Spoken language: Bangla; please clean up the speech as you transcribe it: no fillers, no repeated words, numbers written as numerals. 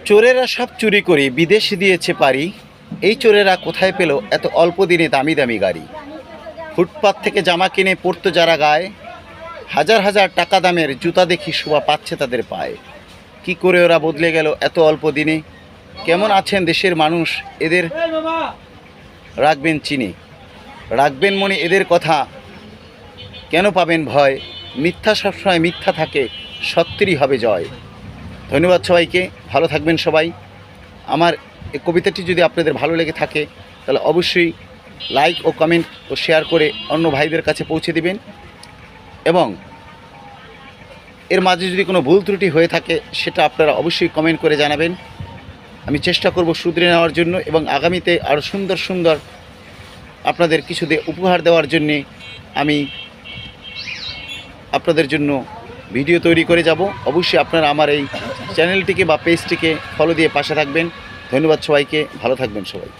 চোরেরা সব চুরি করে বিদেশে দিয়েছে পারি। এই চোরেরা কোথায় পেল এত অল্প দিনে দামি দামি গাড়ি? ফুটপাত থেকে জামা কিনে পরতো যারা গায়ে, হাজার হাজার টাকা দামের জুতা দেখি শোভা পাচ্ছে তাদের পায়ে। কি করে ওরা বদলে গেল এত অল্প দিনে? কেমন আছেন দেশের মানুষ? এদের রাখবেন চিনে, রাখবেন মনে এদের কথা, কেন পাবেন ভয়? মিথ্যা সবসময় মিথ্যা থাকে, সত্যেরই হবে জয়। ধন্যবাদ সবাইকে, ভালো থাকবেন সবাই। আমার এই কবিতাটি যদি আপনাদের ভালো লেগে থাকে তাহলে অবশ্যই লাইক ও কমেন্ট ও শেয়ার করে অন্য ভাইদের কাছে পৌঁছে দিবেন, এবং এর মাঝে যদি কোনো ভুল ত্রুটি হয়ে থাকে সেটা আপনারা অবশ্যই কমেন্ট করে জানাবেন। আমি চেষ্টা করব শুধরে নেওয়ার জন্য, এবং আগামীতে আরও সুন্দর সুন্দর আপনাদের কিছু উপহার দেওয়ার জন্যে আমি আপনাদের জন্য ভিডিও তৈরি করে যাব। অবশ্যই আপনারা আমার এই চ্যানেলটিকে বা পেজটিকে ফলো দিয়ে পাশে থাকবেন। ধন্যবাদ সবাইকে, ভালো থাকবেন সবাই।